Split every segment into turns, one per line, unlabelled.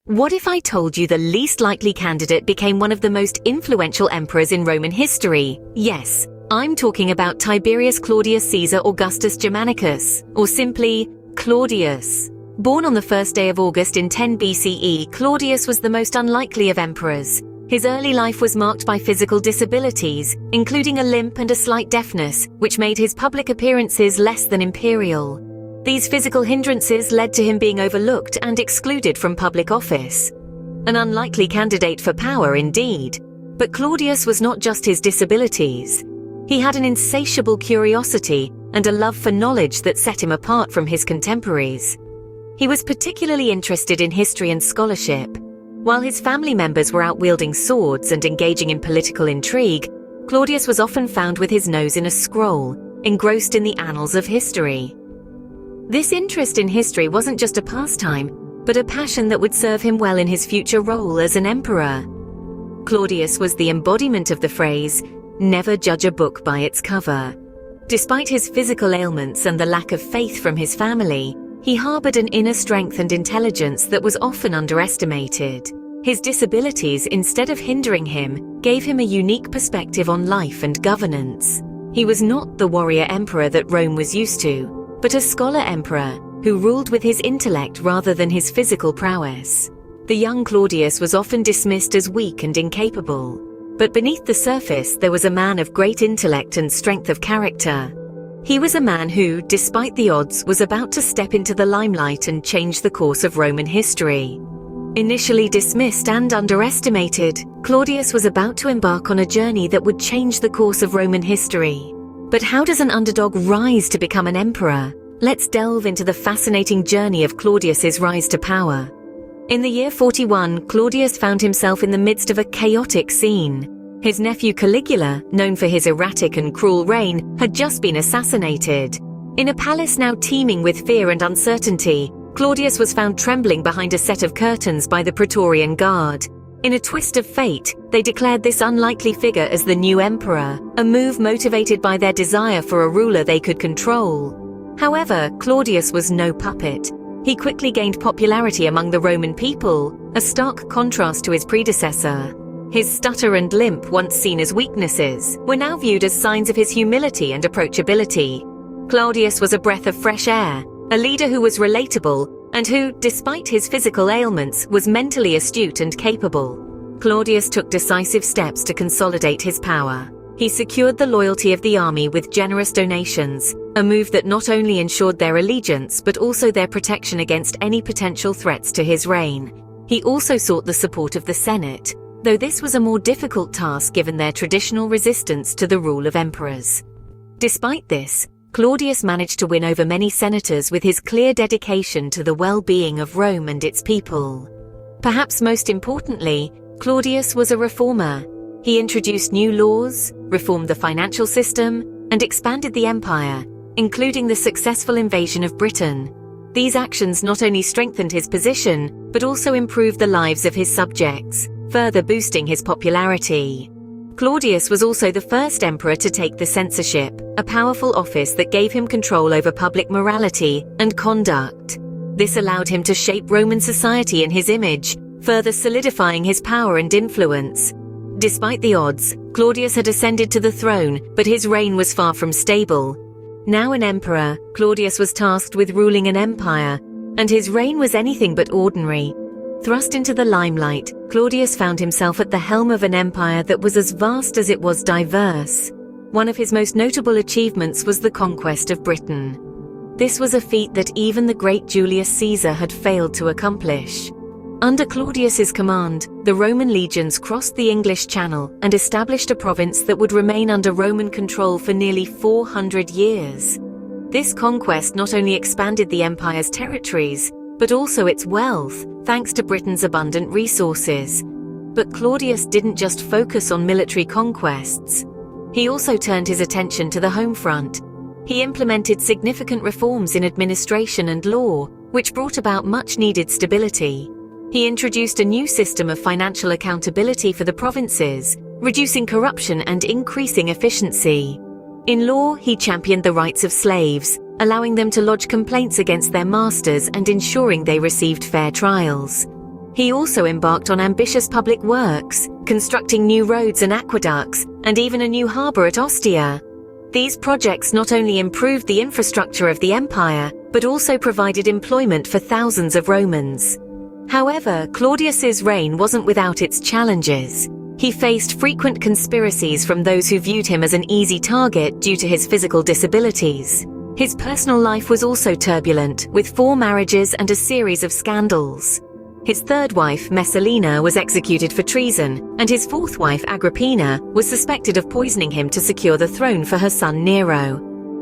What if I told you the least likely candidate became one of the most influential emperors in Roman history? Yes, I'm talking about Tiberius Claudius Caesar Augustus Germanicus, or simply Claudius. Born on the first day of August in 10 BCE, Claudius was the most unlikely of emperors. His early life was marked by physical disabilities, including a limp and a slight deafness, which made his public appearances less than imperial. These physical hindrances led to him being overlooked and excluded from public office. An unlikely candidate for power indeed. But Claudius was not just his disabilities. He had an insatiable curiosity and a love for knowledge that set him apart from his contemporaries. He was particularly interested in history and scholarship. While his family members were out wielding swords and engaging in political intrigue, Claudius was often found with his nose in a scroll, engrossed in the annals of history. This interest in history wasn't just a pastime, but a passion that would serve him well in his future role as an emperor. Claudius was the embodiment of the phrase, "Never judge a book by its cover." Despite his physical ailments and the lack of faith from his family, he harbored an inner strength and intelligence that was often underestimated. His disabilities, instead of hindering him, gave him a unique perspective on life and governance. He was not the warrior emperor that Rome was used to, but a scholar emperor who ruled with his intellect rather than his physical prowess. The young Claudius was often dismissed as weak and incapable, but beneath the surface there was a man of great intellect and strength of character. He was a man who, despite the odds, was about to step into the limelight and change the course of Roman history. Initially dismissed and underestimated, Claudius was about to embark on a journey that would change the course of Roman history. But how does an underdog rise to become an emperor? Let's delve into the fascinating journey of Claudius's rise to power. In the year 41, Claudius found himself in the midst of a chaotic scene. His nephew Caligula, known for his erratic and cruel reign, had just been assassinated. In a palace now teeming with fear and uncertainty, Claudius was found trembling behind a set of curtains by the Praetorian Guard. In a twist of fate, they declared this unlikely figure as the new emperor, a move motivated by their desire for a ruler they could control. However, Claudius was no puppet. He quickly gained popularity among the Roman people, a stark contrast to his predecessor. His stutter and limp, once seen as weaknesses, were now viewed as signs of his humility and approachability. Claudius was a breath of fresh air, a leader who was relatable, and who, despite his physical ailments, was mentally astute and capable. Claudius took decisive steps to consolidate his power. He secured the loyalty of the army with generous donations, a move that not only ensured their allegiance but also their protection against any potential threats to his reign. He also sought the support of the Senate, though this was a more difficult task given their traditional resistance to the rule of emperors. Despite this, Claudius managed to win over many senators with his clear dedication to the well-being of Rome and its people. Perhaps most importantly, Claudius was a reformer. He introduced new laws, reformed the financial system, and expanded the empire, including the successful invasion of Britain. These actions not only strengthened his position, but also improved the lives of his subjects, further boosting his popularity. Claudius was also the first emperor to take the censorship, a powerful office that gave him control over public morality and conduct. This allowed him to shape Roman society in his image, further solidifying his power and influence. Despite the odds, Claudius had ascended to the throne, but his reign was far from stable. Now an emperor, Claudius was tasked with ruling an empire, and his reign was anything but ordinary. Thrust into the limelight, Claudius found himself at the helm of an empire that was as vast as it was diverse. One of his most notable achievements was the conquest of Britain. This was a feat that even the great Julius Caesar had failed to accomplish. Under Claudius's command, the Roman legions crossed the English Channel and established a province that would remain under Roman control for nearly 400 years. This conquest not only expanded the empire's territories, but also its wealth, thanks to Britain's abundant resources. But Claudius didn't just focus on military conquests. He also turned his attention to the home front. He implemented significant reforms in administration and law, which brought about much-needed stability. He introduced a new system of financial accountability for the provinces, reducing corruption and increasing efficiency. In law, he championed the rights of slaves, allowing them to lodge complaints against their masters and ensuring they received fair trials. He also embarked on ambitious public works, constructing new roads and aqueducts, and even a new harbor at Ostia. These projects not only improved the infrastructure of the empire, but also provided employment for thousands of Romans. However, Claudius's reign wasn't without its challenges. He faced frequent conspiracies from those who viewed him as an easy target due to his physical disabilities. His personal life was also turbulent, with 4 marriages and a series of scandals. His third wife, Messalina, was executed for treason, and his fourth wife, Agrippina, was suspected of poisoning him to secure the throne for her son Nero.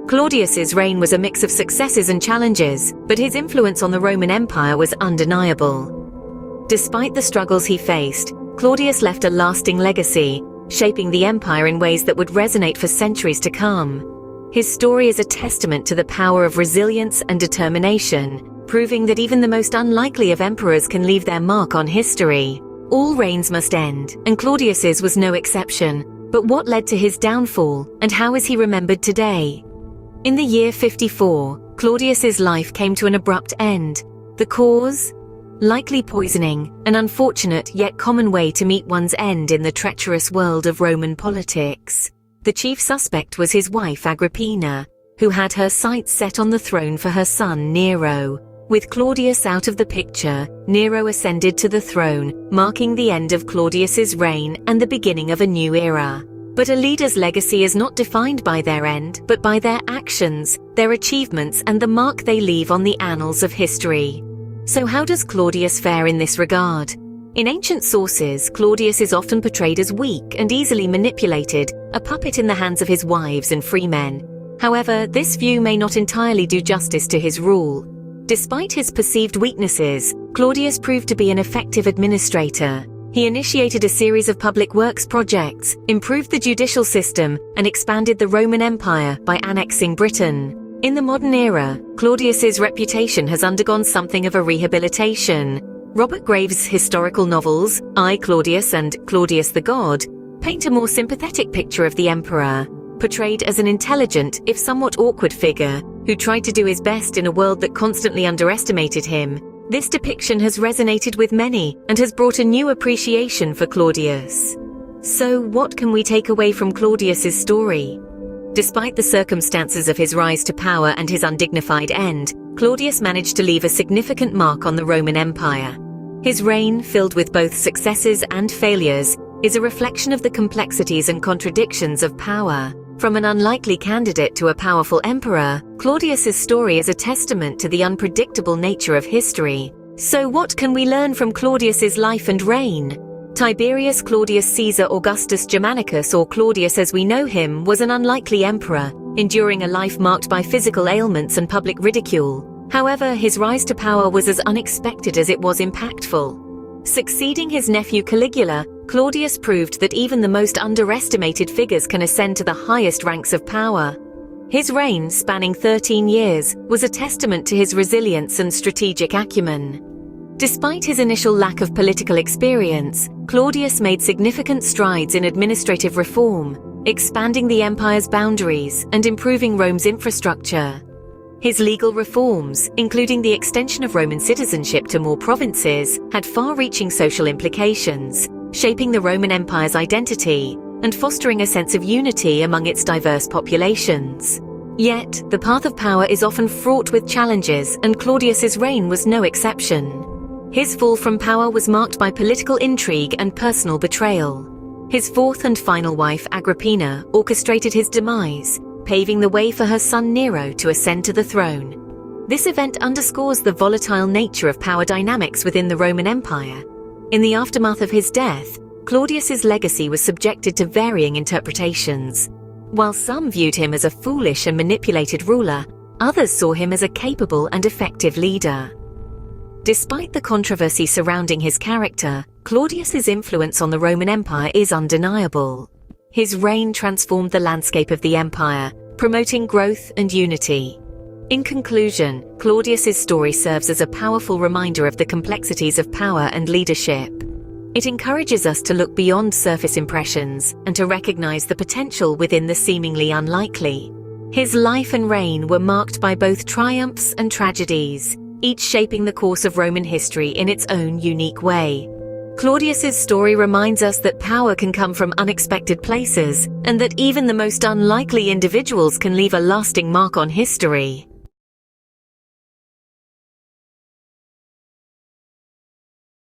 Claudius's reign was a mix of successes and challenges, but his influence on the Roman Empire was undeniable. Despite the struggles he faced, Claudius left a lasting legacy, shaping the empire in ways that would resonate for centuries to come. His story is a testament to the power of resilience and determination, proving that even the most unlikely of emperors can leave their mark on history. All reigns must end, and Claudius's was no exception. But what led to his downfall, and how is he remembered today? In the year 54, Claudius's life came to an abrupt end. The cause? Likely poisoning, an unfortunate yet common way to meet one's end in the treacherous world of Roman politics. The chief suspect was his wife Agrippina, who had her sights set on the throne for her son Nero. With Claudius out of the picture, Nero ascended to the throne, marking the end of Claudius's reign and the beginning of a new era. But a leader's legacy is not defined by their end, but by their actions, their achievements, and the mark they leave on the annals of history. So how does Claudius fare in this regard? In ancient sources, Claudius is often portrayed as weak and easily manipulated, a puppet in the hands of his wives and freemen. However, this view may not entirely do justice to his rule. Despite his perceived weaknesses, Claudius proved to be an effective administrator. He initiated a series of public works projects, improved the judicial system, and expanded the Roman Empire by annexing Britain. In the modern era, Claudius's reputation has undergone something of a rehabilitation. Robert Graves' historical novels, I, Claudius and Claudius the God, paint a more sympathetic picture of the emperor, portrayed as an intelligent, if somewhat awkward figure, who tried to do his best in a world that constantly underestimated him. This depiction has resonated with many and has brought a new appreciation for Claudius. So, what can we take away from Claudius's story? Despite the circumstances of his rise to power and his undignified end, Claudius managed to leave a significant mark on the Roman Empire. His reign, filled with both successes and failures, is a reflection of the complexities and contradictions of power. From an unlikely candidate to a powerful emperor, Claudius's story is a testament to the unpredictable nature of history. So what can we learn from Claudius's life and reign? Tiberius Claudius Caesar Augustus Germanicus, or Claudius as we know him, was an unlikely emperor, enduring a life marked by physical ailments and public ridicule. However, his rise to power was as unexpected as it was impactful. Succeeding his nephew Caligula, Claudius proved that even the most underestimated figures can ascend to the highest ranks of power. His reign, spanning 13 years, was a testament to his resilience and strategic acumen. Despite his initial lack of political experience, Claudius made significant strides in administrative reform, expanding the empire's boundaries and improving Rome's infrastructure. His legal reforms, including the extension of Roman citizenship to more provinces, had far-reaching social implications, shaping the Roman Empire's identity and fostering a sense of unity among its diverse populations. Yet, the path of power is often fraught with challenges, and Claudius's reign was no exception. His fall from power was marked by political intrigue and personal betrayal. His fourth and final wife, Agrippina, orchestrated his demise, paving the way for her son Nero to ascend to the throne. This event underscores the volatile nature of power dynamics within the Roman Empire. In the aftermath of his death, Claudius's legacy was subjected to varying interpretations. While some viewed him as a foolish and manipulated ruler, others saw him as a capable and effective leader. Despite the controversy surrounding his character, Claudius's influence on the Roman Empire is undeniable. His reign transformed the landscape of the empire, promoting growth and unity. In conclusion, Claudius's story serves as a powerful reminder of the complexities of power and leadership. It encourages us to look beyond surface impressions and to recognize the potential within the seemingly unlikely. His life and reign were marked by both triumphs and tragedies, each shaping the course of Roman history in its own unique way. Claudius's story reminds us that power can come from unexpected places, and that even the most unlikely individuals can leave a lasting mark on history.